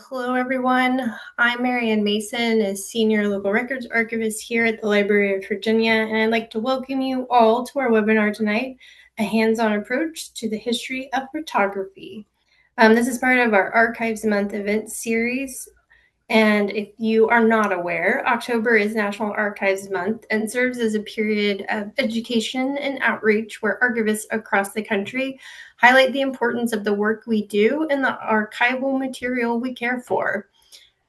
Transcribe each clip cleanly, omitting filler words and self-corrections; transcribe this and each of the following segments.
Hello, everyone. I'm Marianne Mason, a senior local records archivist here at the Library of Virginia, and I'd like to welcome you all to our webinar tonight, A Hands-On Approach to the History of Photography. This is part of our Archives Month event series, and if you are not aware, October is National Archives Month and serves as a period of education and outreach where archivists across the country highlight the importance of the work we do and the archival material we care for.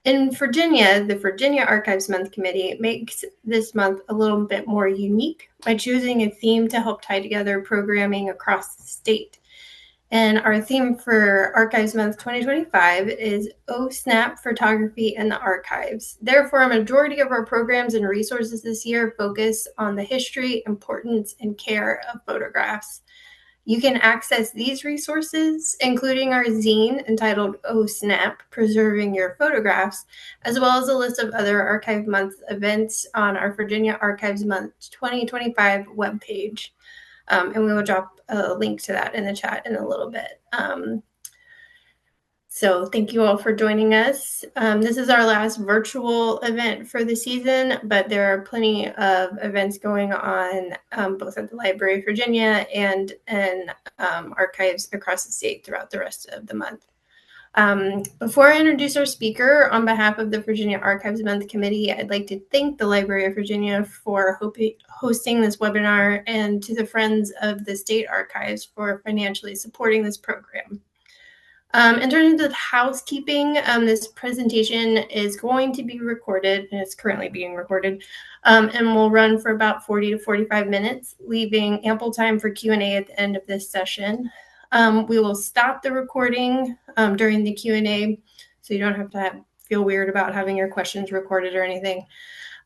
In Virginia, the Virginia Archives Month Committee makes this month a little bit more unique by choosing a theme to help tie together programming across the state. And our theme for Archives Month 2025 is Oh Snap, Photography and the Archives. Therefore, a majority of our programs and resources this year focus on the history, importance, and care of photographs. You can access these resources, including our zine entitled Oh Snap, Preserving Your Photographs, as well as a list of other Archive Month events on our Virginia Archives Month 2025 webpage. And we will drop a link to that in the chat in a little bit. So thank you all for joining us. This is our last virtual event for the season, but there are plenty of events going on both at the Library of Virginia and in archives across the state throughout the rest of the month. Before I introduce our speaker, on behalf of the Virginia Archives Month Committee, I'd like to thank the Library of Virginia for hosting this webinar and to the Friends of the State Archives for financially supporting this program. In terms of housekeeping, this presentation is going to be recorded, and it's currently being recorded, and will run for about 40 to 45 minutes, leaving ample time for Q&A at the end of this session. We will stop the recording during the Q&A, so you don't have to feel weird about having your questions recorded or anything.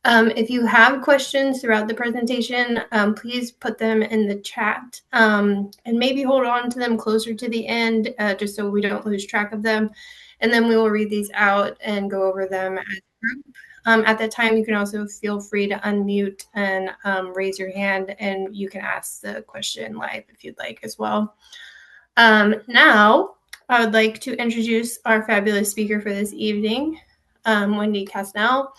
If you have questions throughout the presentation, please put them in the chat and maybe hold on to them closer to the end just so we don't lose track of them. And then we will read these out and go over them as a group. At that time, you can also feel free to unmute and raise your hand, and you can ask the question live if you'd like as well. Now, I would like to introduce our fabulous speaker for this evening, Wendy Castenell.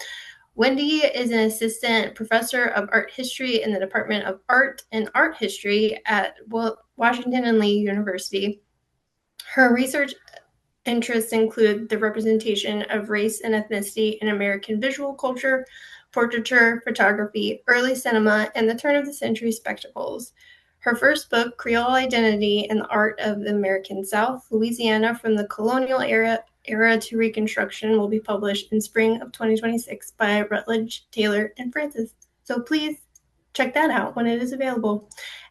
Wendy is an assistant professor of art history in the Department of Art and Art History at Washington and Lee University. Her research interests include the representation of race and ethnicity in American visual culture, portraiture, photography, early cinema, and the turn-of-the-century spectacles. Her first book, Creole Identity and the Art of the American South, Louisiana from the Colonial Era to Reconstruction, will be published in spring of 2026 by Rutledge, Taylor, and Francis. So please check that out when it is available.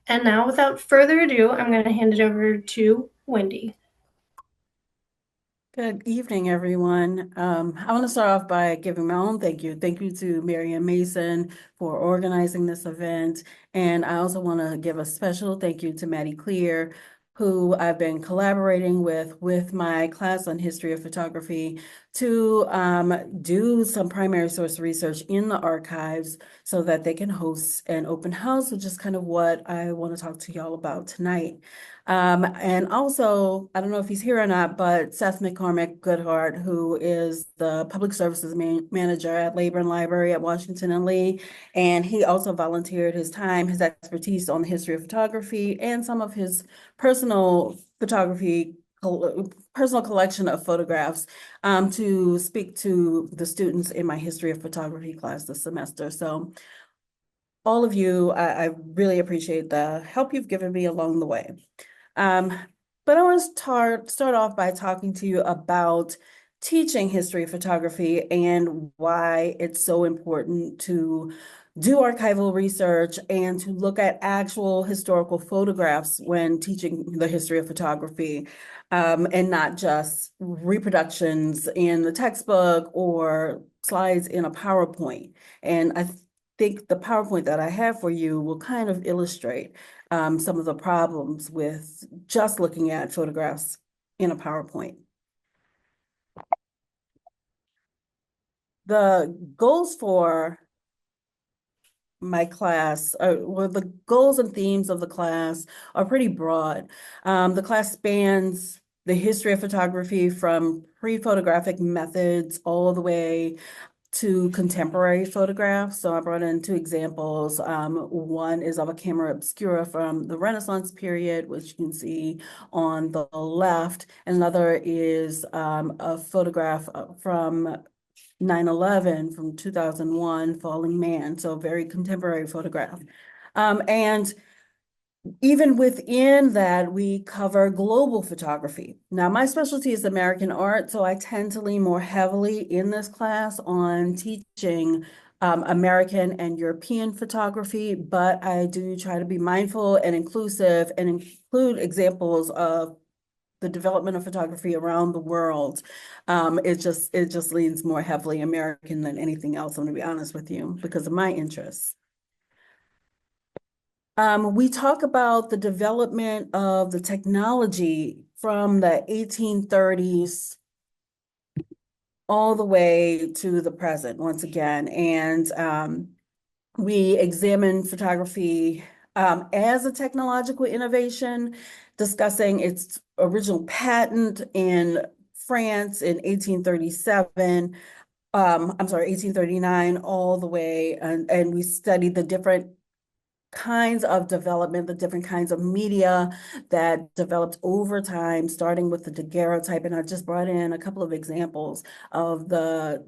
And now, without further ado, I'm going to hand it over to Wendy. Good evening, everyone. I want to start off by giving my own thank you. Thank you to Marianne Mason for organizing this event. And I also want to give a special thank you to Maddie Clear, who I've been collaborating with my class on history of photography to do some primary source research in the archives so that they can host an open house, which is kind of what I want to talk to y'all about tonight. And also, I don't know if he's here or not, but Seth McCormick Goodhart, who is the public services manager at Labor and Library at Washington and Lee, and he also volunteered his time, his expertise on the history of photography and some of his personal collection of photographs to speak to the students in my history of photography class this semester. So all of you, I really appreciate the help you've given me along the way. But I want to start off by talking to you about teaching history of photography and why it's so important to do archival research and to look at actual historical photographs when teaching the history of photography, and not just reproductions in the textbook or slides in a PowerPoint. And I think the PowerPoint that I have for you will kind of illustrate some of the problems with just looking at photographs in a PowerPoint. The goals for my class, well, the goals and themes of the class are pretty broad. The class spans the history of photography from pre-photographic methods all the way to contemporary photographs. So I brought in two examples. One is of a camera obscura from the Renaissance period, which you can see on the left. Another is a photograph from 9/11 from 2001, Falling Man. So a very contemporary photograph. And even within that, we cover global photography. Now, my specialty is American art, so I tend to lean more heavily in this class on teaching American and European photography, but I do try to be mindful and inclusive and include examples of the development of photography around the world. It just leans more heavily American than anything else, I'm going to be honest with you, because of my interests. We talk about the development of the technology from the 1830s all the way to the present, once again. And we examine photography as a technological innovation, discussing its original patent in France in 1837. I'm sorry, 1839, all the way, and we studied the different kinds of development, the different kinds of media that developed over time, starting with the daguerreotype. And I just brought in a couple of examples of the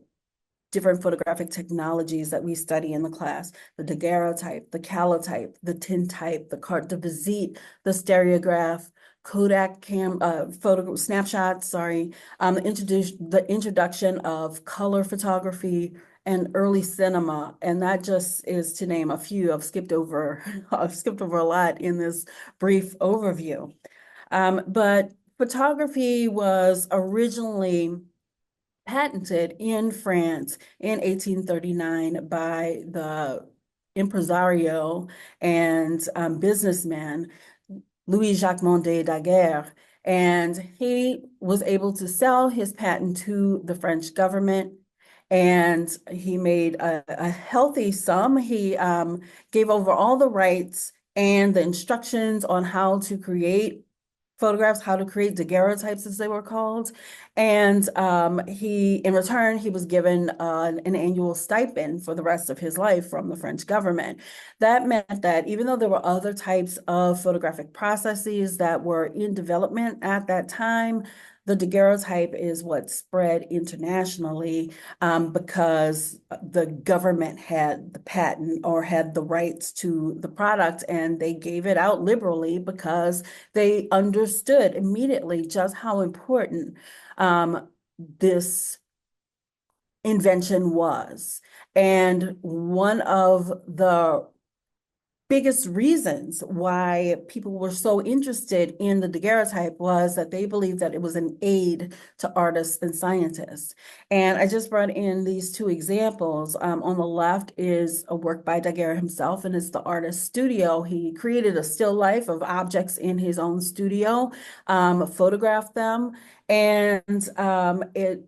different photographic technologies that we study in the class: the daguerreotype, the calotype, the tintype, the carte de visite, the stereograph, Kodak photo snapshots, sorry, the introduction of color photography and early cinema. And that just is to name a few. I've skipped over, I've skipped over a lot in this brief overview. But photography was originally patented in France in 1839 by the impresario and businessman Louis-Jacques de Daguerre. And he was able to sell his patent to the French government, and he made a healthy sum. He gave over all the rights and the instructions on how to create photographs, how to create daguerreotypes, as they were called. And in return, he was given an annual stipend for the rest of his life from the French government. That meant that even though there were other types of photographic processes that were in development at that time, the daguerreotype is what spread internationally because the government had the patent or had the rights to the product, and they gave it out liberally because they understood immediately just how important this invention was. And one of the biggest reasons why people were so interested in the daguerreotype was that they believed that it was an aid to artists and scientists. And I just brought in these two examples. On the left is a work by Daguerre himself, and it's the artist's studio. He created a still life of objects in his own studio, photographed them, and it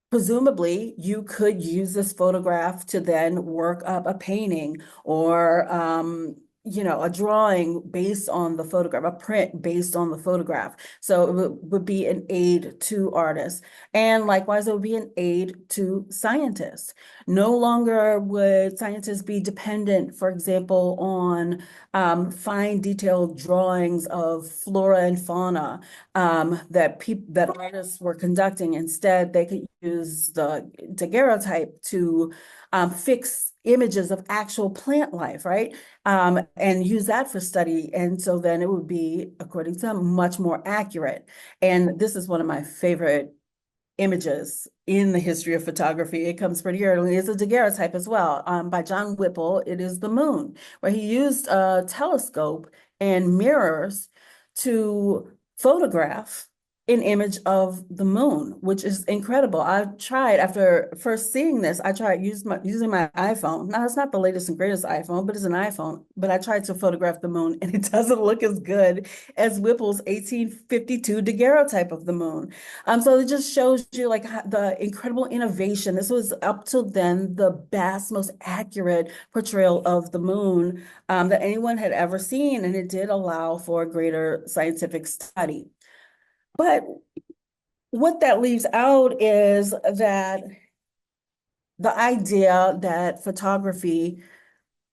presumably, you could use this photograph to then work up a painting or, a drawing based on the photograph, a print based on the photograph. So it would be an aid to artists. And likewise, it would be an aid to scientists. No longer would scientists be dependent, for example, on fine detailed drawings of flora and fauna that artists were conducting. Instead, they could use the daguerreotype to fix images of actual plant life, right? And use that for study. And so then it would be, according to them, much more accurate. And this is one of my favorite images in the history of photography. It comes pretty early. It's a daguerreotype as well, by John Whipple. It is the moon, where he used a telescope and mirrors to photograph an image of the moon, which is incredible. I tried, after first seeing this, I tried using my iPhone. Now, it's not the latest and greatest iPhone, but it's an iPhone. But I tried to photograph the moon, and it doesn't look as good as Whipple's 1852 daguerreotype of the moon. So it just shows you like the incredible innovation. This was up till then the best, most accurate portrayal of the moon that anyone had ever seen, and it did allow for greater scientific study. But what that leaves out is that the idea that photography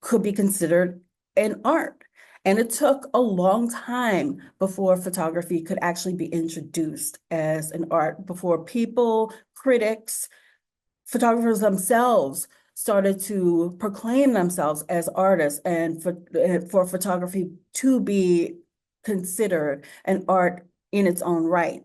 could be considered an art. And it took a long time before photography could actually be introduced as an art, before people, critics, photographers themselves started to proclaim themselves as artists and for photography to be considered an art in its own right.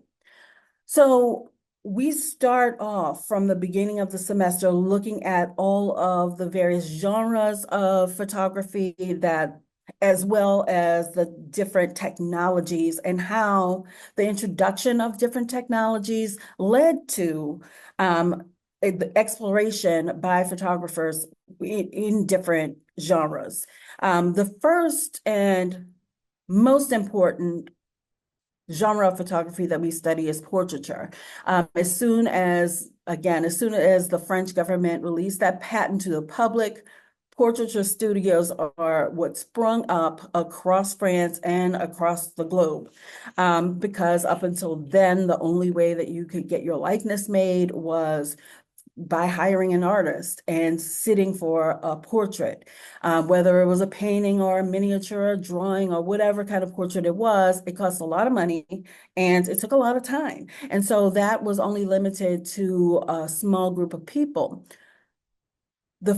So we start off from the beginning of the semester looking at all of the various genres of photography that, as well as the different technologies and how the introduction of different technologies led to the exploration by photographers in different genres. The first and most important genre of photography that we study is portraiture. As soon as the French government released that patent to the public, portraiture studios are what sprung up across France and across the globe. Because up until then, the only way that you could get your likeness made was by hiring an artist and sitting for a portrait, whether it was a painting or a miniature, a drawing, or whatever kind of portrait it was, it cost a lot of money and it took a lot of time. And so that was only limited to a small group of people. The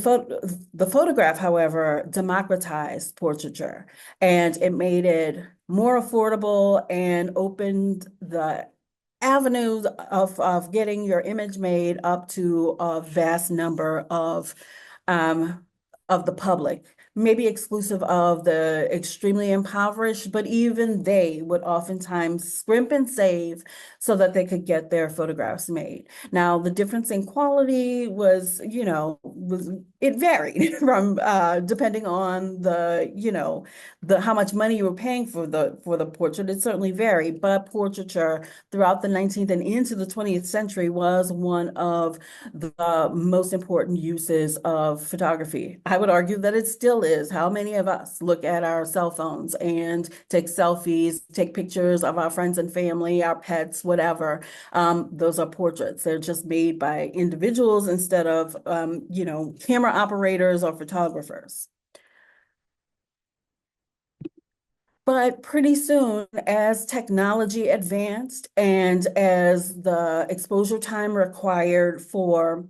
photograph, however, democratized portraiture and it made it more affordable and opened the avenues of getting your image made up to a vast number um, of the public, maybe exclusive of the extremely impoverished, but even they would oftentimes scrimp and save so that they could get their photographs made. Now, the difference in quality was, it varied from depending on the how much money you were paying for the portrait. It certainly varied, but portraiture throughout the 19th and into the 20th century was one of the most important uses of photography. I would argue that it still is. How many of us look at our cell phones and take selfies, take pictures of our friends and family, our pets, whatever? Those are portraits. They're just made by individuals instead of, camera operators or photographers. But pretty soon, as technology advanced and as the exposure time required for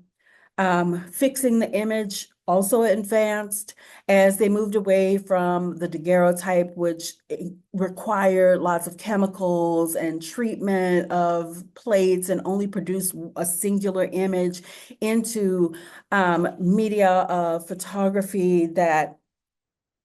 fixing the image also advanced, as they moved away from the daguerreotype, which required lots of chemicals and treatment of plates and only produced a singular image, into media of photography that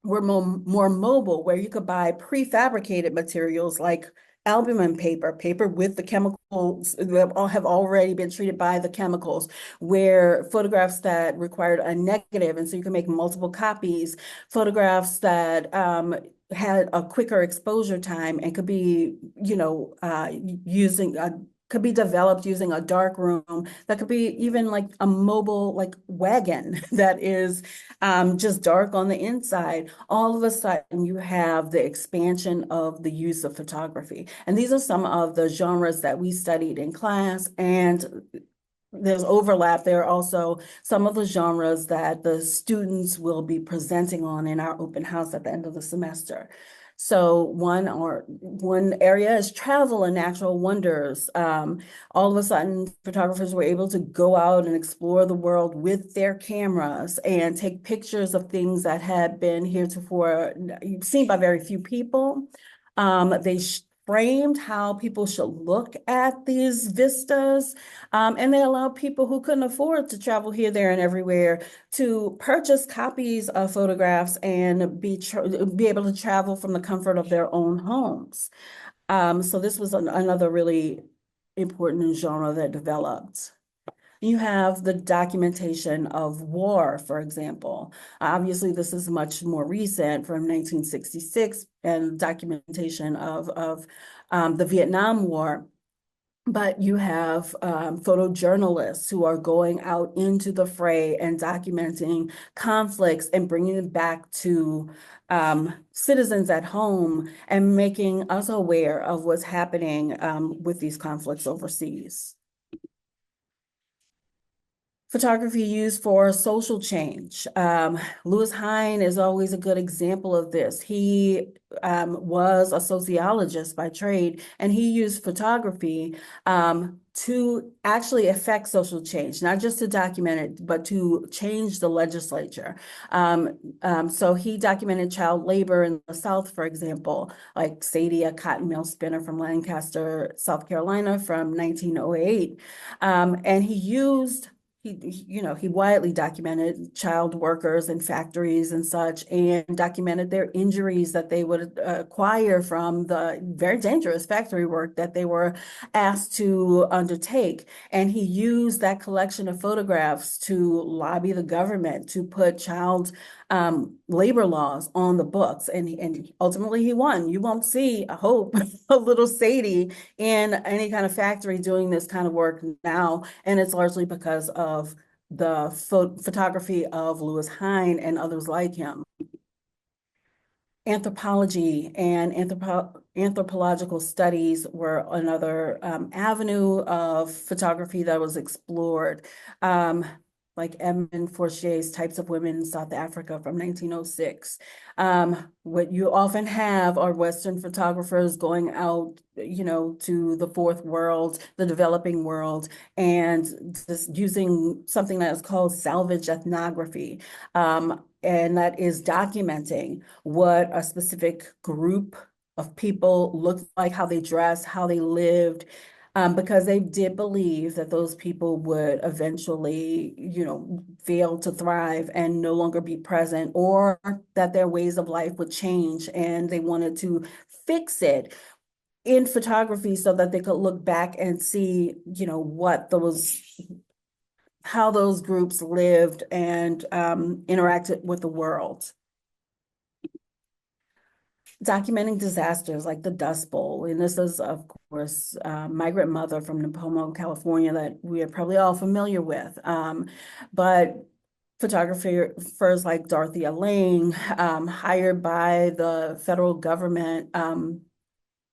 were more mobile, where you could buy prefabricated materials like albumin paper, paper with the chemicals that have already been treated by the chemicals, where photographs that required a negative, and so you can make multiple copies, photographs that had a quicker exposure time and could be, using a could be developed using a dark room, that could be even like a mobile like wagon that is just dark on the inside. All of a sudden you have the expansion of the use of photography. And these are some of the genres that we studied in class, and there's overlap. There are also some of the genres that the students will be presenting on in our open house at the end of the semester. So one area is travel and natural wonders. All of a sudden, photographers were able to go out and explore the world with their cameras and take pictures of things that had been heretofore seen by very few people. They framed how people should look at these vistas, and they allowed people who couldn't afford to travel here, there, and everywhere to purchase copies of photographs and be able to travel from the comfort of their own homes. So this was another really important genre that developed. You have the documentation of war, for example. Obviously, this is much more recent, from 1966, and documentation of the Vietnam War. But you have photojournalists who are going out into the fray and documenting conflicts and bringing it back to citizens at home and making us aware of what's happening with these conflicts overseas. Photography used for social change. Lewis Hine is always a good example of this. He was a sociologist by trade, and he used photography to actually affect social change, not just to document it, but to change the legislature. So he documented child labor in the South, for example, like Sadie, a cotton mill spinner from Lancaster, South Carolina from 1908. And he widely documented child workers in factories and such, and documented their injuries that they would acquire from the very dangerous factory work that they were asked to undertake. And he used that collection of photographs to lobby the government to put child labor laws on the books. And ultimately he won. You won't see, I hope, a little Sadie in any kind of factory doing this kind of work now. And it's largely because of the photography of Lewis Hine and others like him. Anthropology and anthropological studies were another avenue of photography that was explored, like Edmund Fortier's Types of Women in South Africa from 1906. What you often have are Western photographers going out, to the fourth world, the developing world, and just using something that is called salvage ethnography. And that is documenting what a specific group of people looked like, how they dressed, how they lived, because they did believe that those people would eventually, fail to thrive and no longer be present, or that their ways of life would change, and they wanted to fix it in photography so that they could look back and see, how those groups lived and interacted with the world. Documenting disasters like the Dust Bowl. And this is, of course, Migrant Mother from Nipomo, California, that we are probably all familiar with. But photographers like Dorothea Lange, hired by the federal government,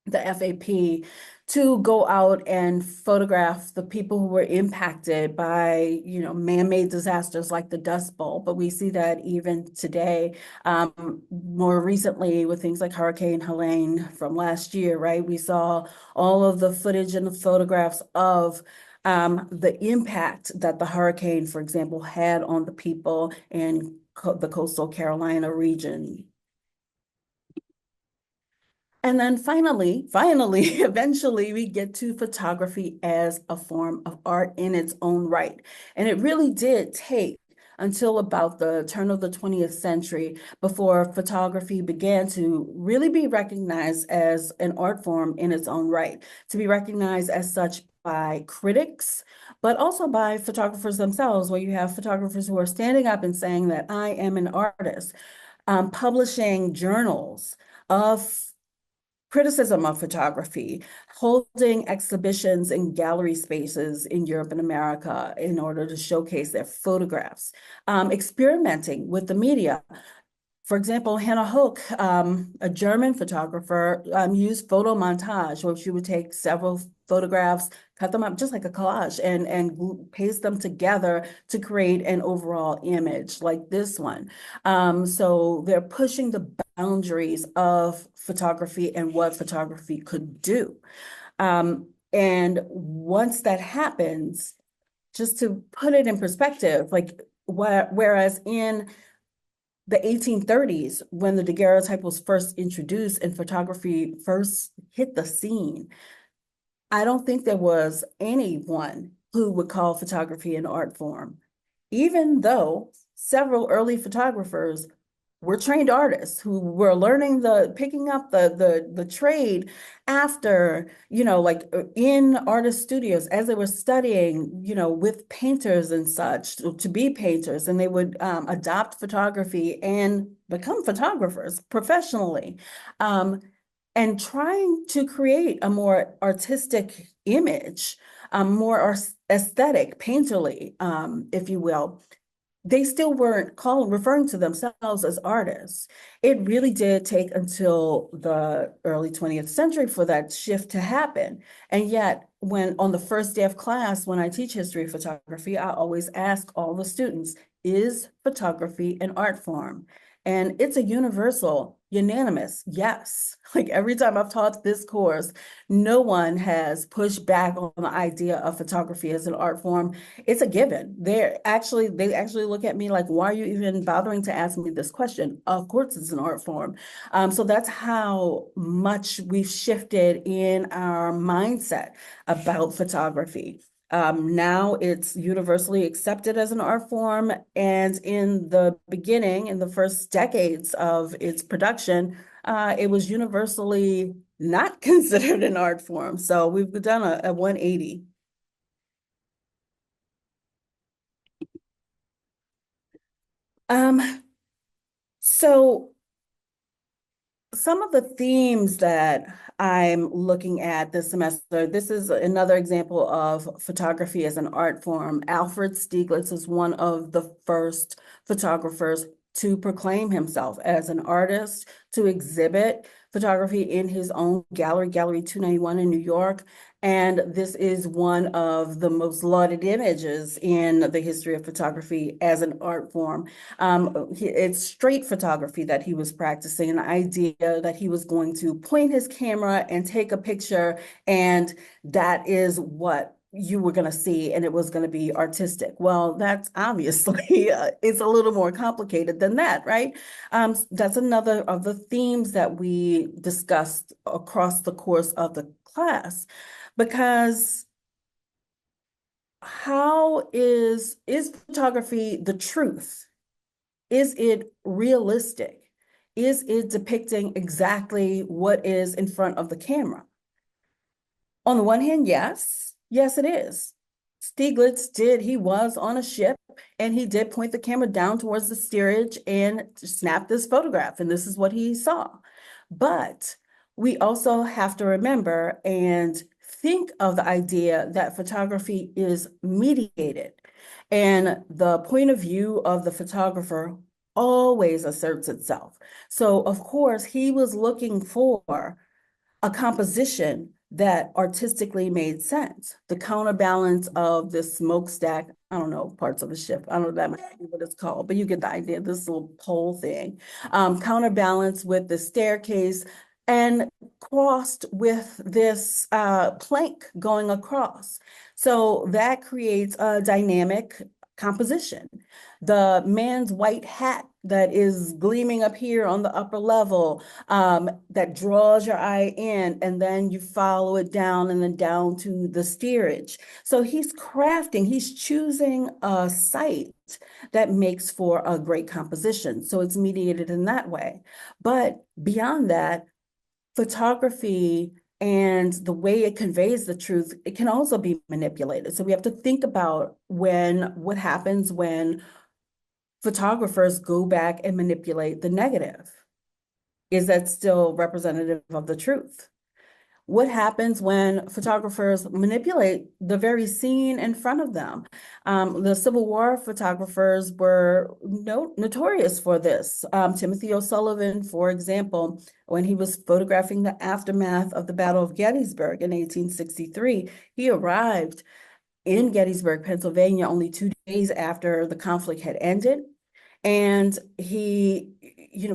the FAP, to go out and photograph the people who were impacted by, man-made disasters like the Dust Bowl. But we see that even today, more recently with things like Hurricane Helene from last year, right? We saw all of the footage and the photographs of the impact that the hurricane, for example, had on the people in the coastal Carolina region. And then finally, eventually we get to photography as a form of art in its own right. And it really did take until about the turn of the 20th century before photography began to really be recognized as an art form in its own right, to be recognized as such by critics, but also by photographers themselves, where you have photographers who are standing up and saying that I am an artist, publishing journals of criticism of photography, holding exhibitions in gallery spaces in Europe and America in order to showcase their photographs, experimenting with the media. For example, Hannah Hoch, a German photographer, used photo montage, where she would take several photographs, cut them up just like a collage, and paste them together to create an overall image like this one. So they're pushing the boundaries of photography and what photography could do. And once that happens, just to put it in perspective, like whereas in the 1830s, when the daguerreotype was first introduced and photography first hit the scene, I don't think there was anyone who would call photography an art form, even though several early photographers were trained artists who were picking up the trade after, in artist studios as they were studying, with painters and such to be painters, and they would adopt photography and become photographers professionally. and trying to create a more artistic image, more aesthetic, painterly, if you will. They still weren't referring to themselves as artists. It really did take until the early 20th century for that shift to happen. And yet, when on the first day of class, when I teach history of photography, I always ask all the students, is photography an art form? And it's a universal, unanimous yes. Like every time I've taught this course, no one has pushed back on the idea of photography as an art form. It's a given. They actually look at me like, why are you even bothering to ask me this question? Of course, it's an art form. So that's how much we've shifted in our mindset about photography. Now it's universally accepted as an art form. And in the beginning, in the first decades of its production, it was universally not considered an art form. So we've done a 180. Um, so some of the themes that I'm looking at this semester, this is another example of photography as an art form. Alfred Stieglitz is one of the first photographers to proclaim himself as an artist, to exhibit photography in his own gallery, Gallery 291 in New York. And this is one of the most lauded images in the history of photography as an art form. It's straight photography that he was practicing, an idea that he was going to point his camera and take a picture, and that is what you were going to see, and it was going to be artistic. Well, that's obviously it's a little more complicated than that, right? That's another of the themes that we discussed across the course of the class, because how is photography the truth? Is it realistic? Is it depicting exactly what is in front of the camera? On the one hand, yes. Yes, it is. He was on a ship and he did point the camera down towards the steerage and snap this photograph. And this is what he saw. But we also have to remember and think of the idea that photography is mediated. And the point of view of the photographer always asserts itself. So, of course, he was looking for a composition that artistically made sense. The counterbalance of this smokestack, I don't know, parts of the ship. I don't know that might be what it's called, but you get the idea, this little pole thing. Counterbalance with the staircase and crossed with this plank going across. So that creates a dynamic composition. The man's white hat that is gleaming up here on the upper level, that draws your eye in, and then you follow it down and then down to the steerage. So he's choosing a site that makes for a great composition. So it's mediated in that way. But beyond that, photography and the way it conveys the truth, it can also be manipulated. So we have to think about what happens when photographers go back and manipulate the negative. Is that still representative of the truth? What happens when photographers manipulate the very scene in front of them? The Civil War photographers were notorious for this. Timothy O'Sullivan, for example, when he was photographing the aftermath of the Battle of Gettysburg in 1863, he arrived in Gettysburg, Pennsylvania, only 2 days after the conflict had ended. And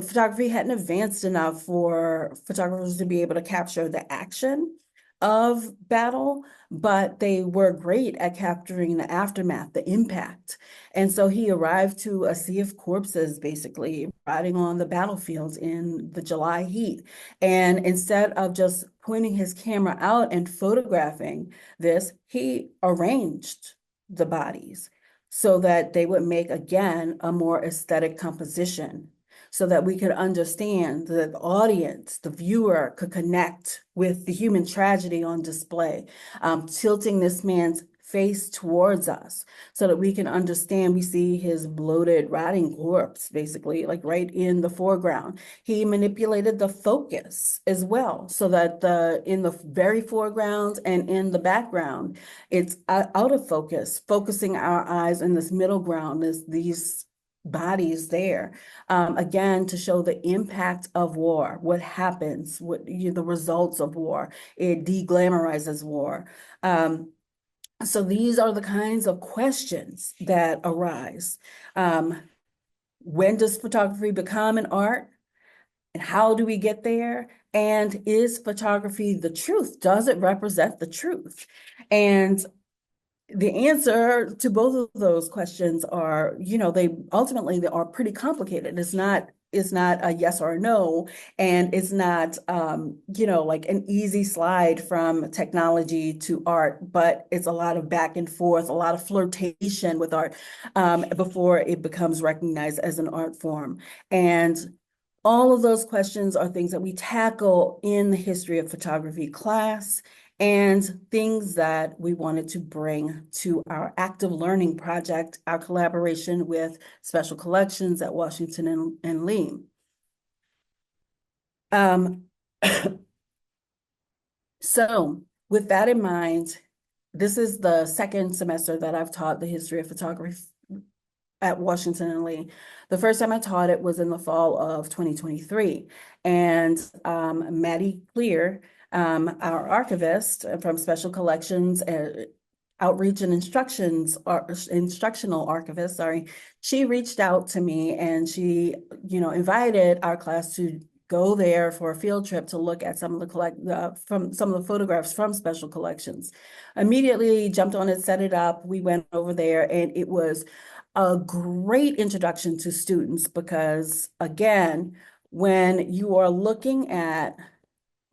photography hadn't advanced enough for photographers to be able to capture the action of battle, but they were great at capturing the aftermath, the impact. And so he arrived to a sea of corpses, basically riding on the battlefields in the July heat. And instead of just pointing his camera out and photographing this, he arranged the bodies so that they would make, again, a more aesthetic composition, so that we could understand, that the audience, the viewer, could connect with the human tragedy on display. Tilting this man's face towards us so that we can understand. We see his bloated, rotting corpse, basically, like right in the foreground. He manipulated the focus as well, so that in the very foreground and in the background, it's out of focus, focusing our eyes in this middle ground, these bodies there, again, to show the impact of war, what happens, the results of war. It de-glamorizes war. So these are the kinds of questions that arise. When does photography become an art? And how do we get there? And is photography the truth? Does it represent the truth? And the answer to both of those questions are, they ultimately they are pretty complicated. It's not a yes or a no, and it's not, like an easy slide from technology to art, but it's a lot of back and forth, a lot of flirtation with art, before it becomes recognized as an art form. And all of those questions are things that we tackle in the history of photography class, and things that we wanted to bring to our active learning project, our collaboration with Special Collections at Washington and Lee. So with that in mind, this is the second semester that I've taught the history of photography at Washington and Lee. The first time I taught it was in the fall of 2023. And Maddie Clear, our archivist from Special Collections, Outreach and Instructional Archivist, sorry, she reached out to me, and she, invited our class to go there for a field trip to look at some of the photographs from Special Collections. Immediately jumped on it, set it up. We went over there, and it was a great introduction to students because, again, when you are looking at,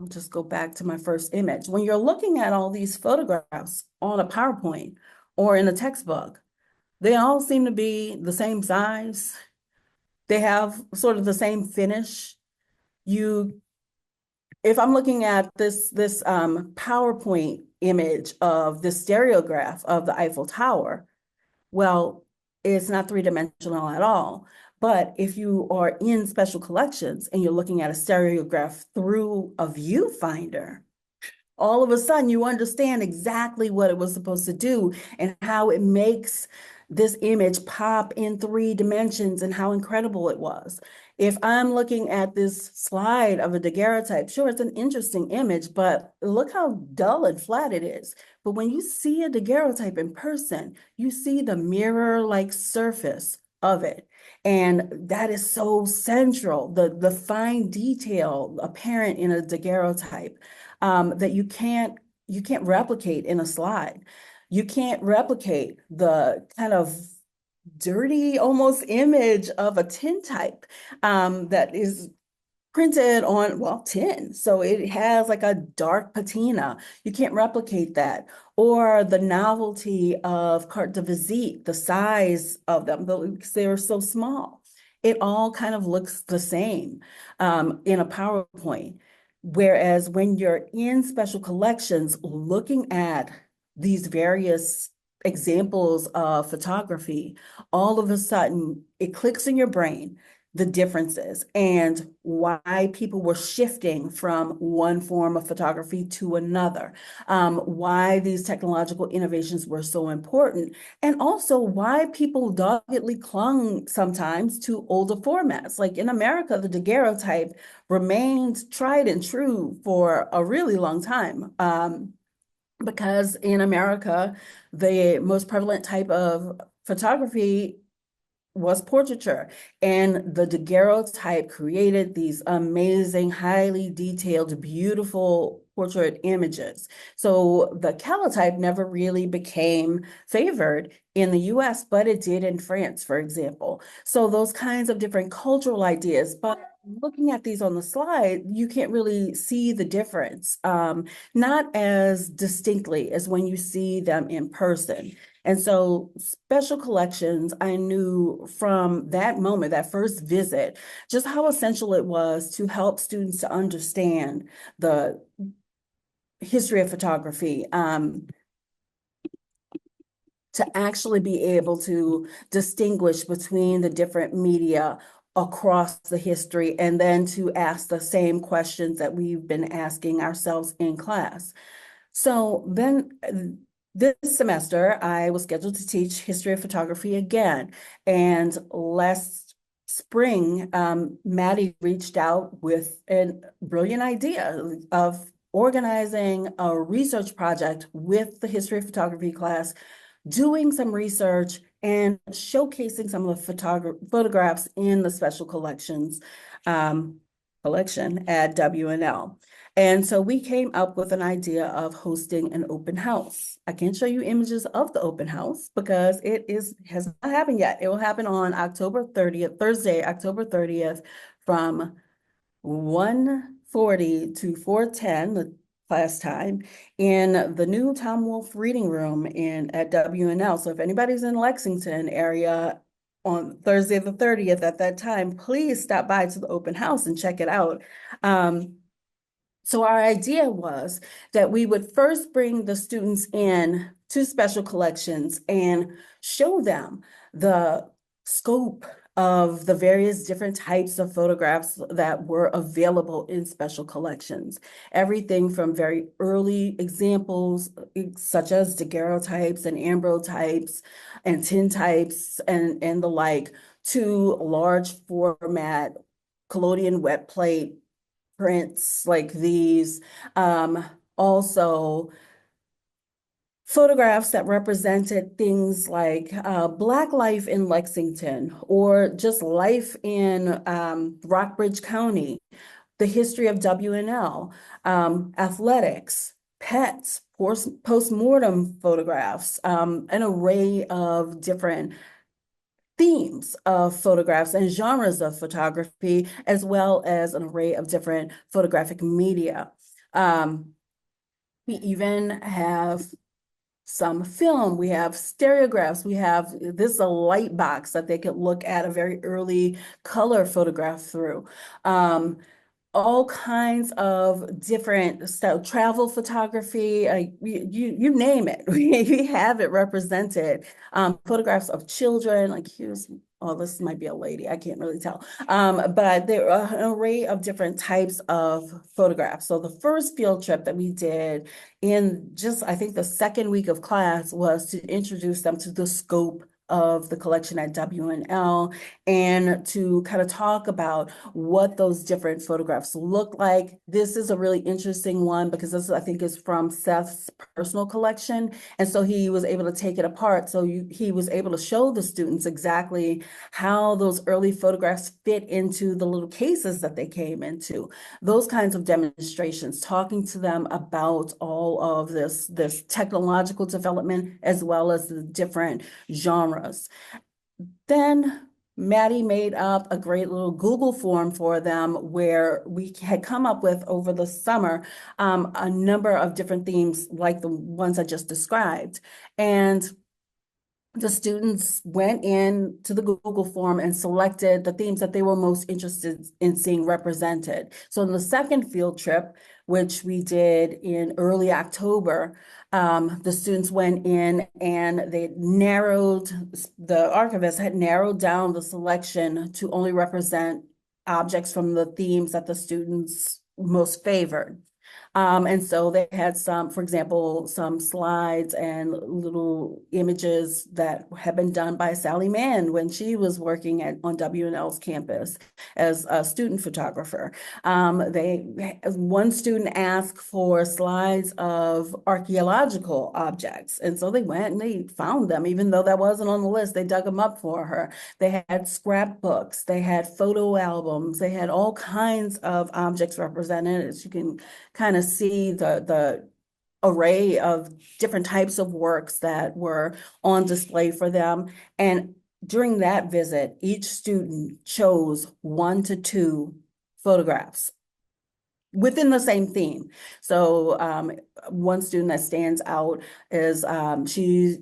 I'll just go back to my first image. When you're looking at all these photographs on a PowerPoint or in a textbook, they all seem to be the same size. They have sort of the same finish. If I'm looking at this PowerPoint image of the stereograph of the Eiffel Tower, well, it's not three-dimensional at all. But if you are in Special Collections and you're looking at a stereograph through a viewfinder, all of a sudden you understand exactly what it was supposed to do and how it makes this image pop in 3 dimensions and how incredible it was. If I'm looking at this slide of a daguerreotype, sure, it's an interesting image, but look how dull and flat it is. But when you see a daguerreotype in person, you see the mirror-like surface of it. And that is so central, the fine detail apparent in a daguerreotype, that you can't replicate in a slide. You can't replicate the kind of dirty almost image of a tintype, that is printed on, well, tin. So it has like a dark patina. You can't replicate that. Or the novelty of carte de visite, the size of them, because they're so small. It all kind of looks the same, in a PowerPoint. Whereas when you're in Special Collections looking at these various examples of photography, all of a sudden it clicks in your brain the differences and why people were shifting from one form of photography to another, why these technological innovations were so important, and also why people doggedly clung sometimes to older formats. Like in America, the daguerreotype remained tried and true for a really long time. Because in America, the most prevalent type of photography was portraiture, and the daguerreotype created these amazing, highly detailed, beautiful portrait images. So the calotype never really became favored in the US, but it did in France, for example. So those kinds of different cultural ideas, but looking at these on the slide, you can't really see the difference, not as distinctly as when you see them in person. And so Special Collections, I knew from that moment, that first visit, just how essential it was to help students to understand the history of photography. to actually be able to distinguish between the different media across the history, and then to ask the same questions that we've been asking ourselves in class. So then this semester, I was scheduled to teach history of photography again. And last spring, Maddie reached out with a brilliant idea of organizing a research project with the history of photography class, doing some research and showcasing some of the photographs in the special collections collection at WNL. And so we came up with an idea of hosting an open house. I can't show you images of the open house because has not happened yet. It will happen on October 30th, Thursday, October 30th, from 1:40 to 4:10, the class time, in the new Tom Wolfe Reading Room at WNL. So if anybody's in Lexington area on Thursday the 30th at that time, please stop by to the open house and check it out. So our idea was that we would first bring the students in to special collections and show them the scope of the various different types of photographs that were available in special collections. Everything from very early examples, such as daguerreotypes and ambrotypes and tintypes and the like, to large format collodion wet plate prints like these. Also, photographs that represented things like Black life in Lexington, or just life in Rockbridge County, the history of WNL, athletics, pets, post-mortem photographs, an array of different themes of photographs and genres of photography, as well as an array of different photographic media. We even have some film, we have stereographs, this is a light box that they could look at a very early color photograph through. All kinds of different style, travel photography, you name it, we have it represented. Photographs of children, like this might be a lady, I can't really tell. But there are an array of different types of photographs. So the first field trip that we did in just, I think, the second week of class was to introduce them to the scope of the collection at WNL and to kind of talk about what those different photographs look like. This is a really interesting one because this, I think, is from Seth's personal collection. And so he was able to take it apart. So he was able to show the students exactly how those early photographs fit into the little cases that they came into. Those kinds of demonstrations, talking to them about all of this technological development as well as the different genres. Then Maddie made up a great little Google form for them where we had come up with over the summer a number of different themes like the ones I just described. And the students went in to the Google form and selected the themes that they were most interested in seeing represented. So in the second field trip, which we did in early October, the students went in and the archivist had narrowed down the selection to only represent objects from the themes that the students most favored. And so they had some, for example, some slides and little images that had been done by Sally Mann when she was working on WNL's campus as a student photographer. One student asked for slides of archaeological objects. And so they went and they found them, even though that wasn't on the list, they dug them up for her. They had scrapbooks, they had photo albums, they had all kinds of objects represented, as you can kind of see the array of different types of works that were on display for them. And during that visit, each student chose 1 to 2 photographs within the same theme. So one student that stands out is she's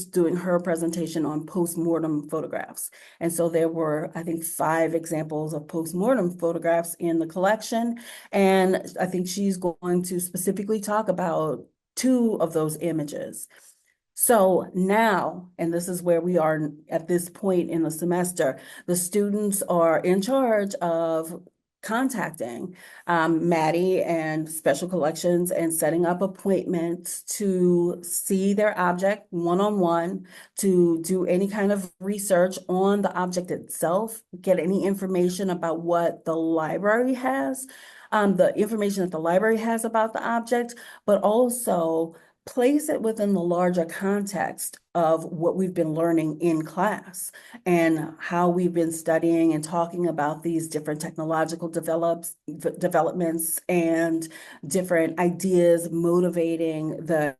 doing her presentation on post-mortem photographs. And so there were, I think, 5 examples of post-mortem photographs in the collection. And I think she's going to specifically talk about 2 of those images. So now, and this is where we are at this point in the semester, the students are in charge of contacting Maddie and Special Collections and setting up appointments to see their object one-on-one, to do any kind of research on the object itself, get any information about what the library has, the information that the library has about the object, but also place it within the larger context of what we've been learning in class and how we've been studying and talking about these different technological developments and different ideas motivating the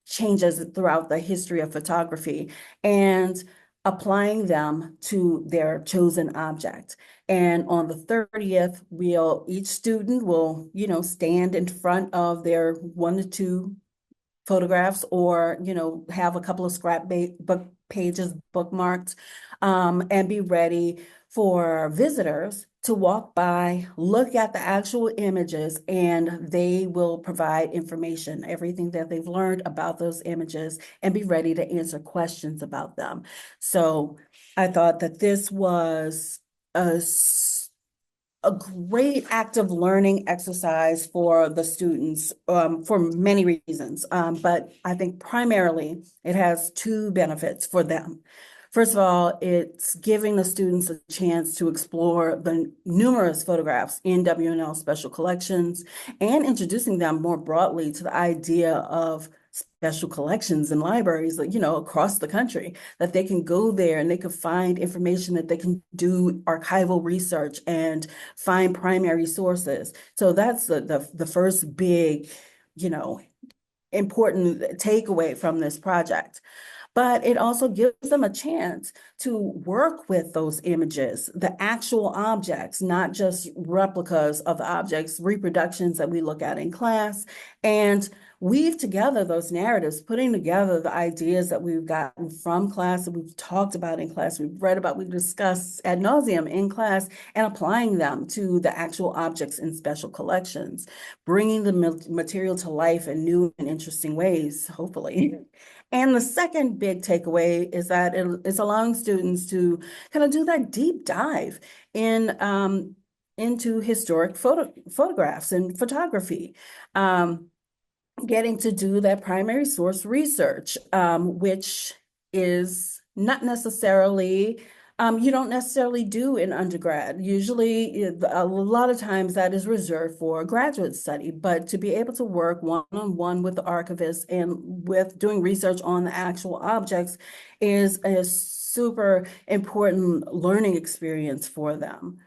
changes throughout the history of photography and applying them to their chosen object. And on the 30th, each student will, stand in front of their 1 to 2 photographs or, have a couple of book pages bookmarked, and be ready for visitors to walk by, look at the actual images, and they will provide information, everything that they've learned about those images, and be ready to answer questions about them. So I thought that this was a a great active learning exercise for the students, for many reasons. But I think primarily it has two benefits for them. First of all, it's giving the students a chance to explore the numerous photographs in W&L Special Collections and introducing them more broadly to the idea of special collections in libraries, across the country, that they can go there and they can find information, that they can do archival research and find primary sources. So that's the first big, important takeaway from this project. But it also gives them a chance to work with those images, the actual objects, not just replicas of the objects, reproductions that we look at in class, and weave together those narratives, putting together the ideas that we've gotten from class, that we've talked about in class, we've read about, we've discussed ad nauseum in class, and applying them to the actual objects in special collections, bringing the material to life in new and interesting ways, hopefully. And the second big takeaway is that it's allowing students to kind of do that deep dive in into historic photographs and photography. Getting to do that primary source research, which is not necessarily, you don't necessarily do in undergrad. Usually, a lot of times that is reserved for a graduate study, but to be able to work one-on-one with the archivist and with doing research on the actual objects is a super important learning experience for them.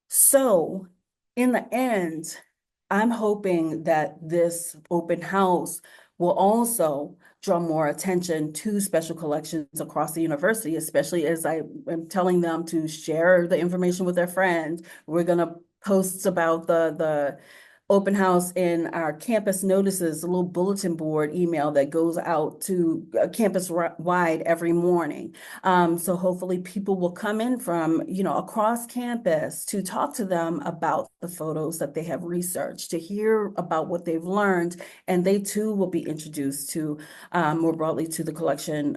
So in the end, I'm hoping that this open house will also draw more attention to special collections across the university, especially as I am telling them to share the information with their friends. We're going to post about the open house in our campus notices, a little bulletin board email that goes out to campus wide every morning. So hopefully people will come in from, across campus to talk to them about the photos that they have researched, to hear about what they've learned, and they too will be introduced to more broadly to the collection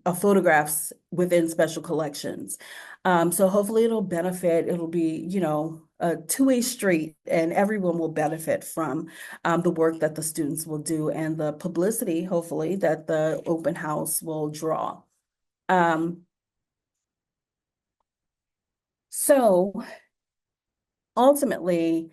of photographs within special collections. So hopefully it'll be, a two-way street, and everyone will benefit from the work that the students will do and the publicity, hopefully, that the open house will draw. So ultimately,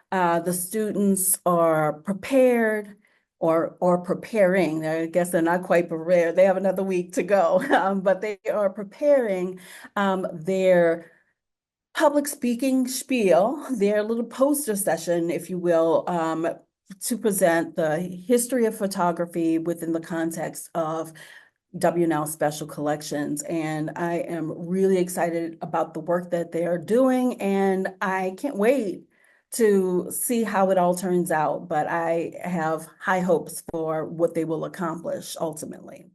the students are prepared or preparing. I guess they're not quite prepared. They have another week to go, but they are preparing their public speaking spiel, their little poster session, if you will, to present the history of photography within the context of W&L Special Collections. And I am really excited about the work that they're doing, and I can't wait to see how it all turns out, but I have high hopes for what they will accomplish ultimately.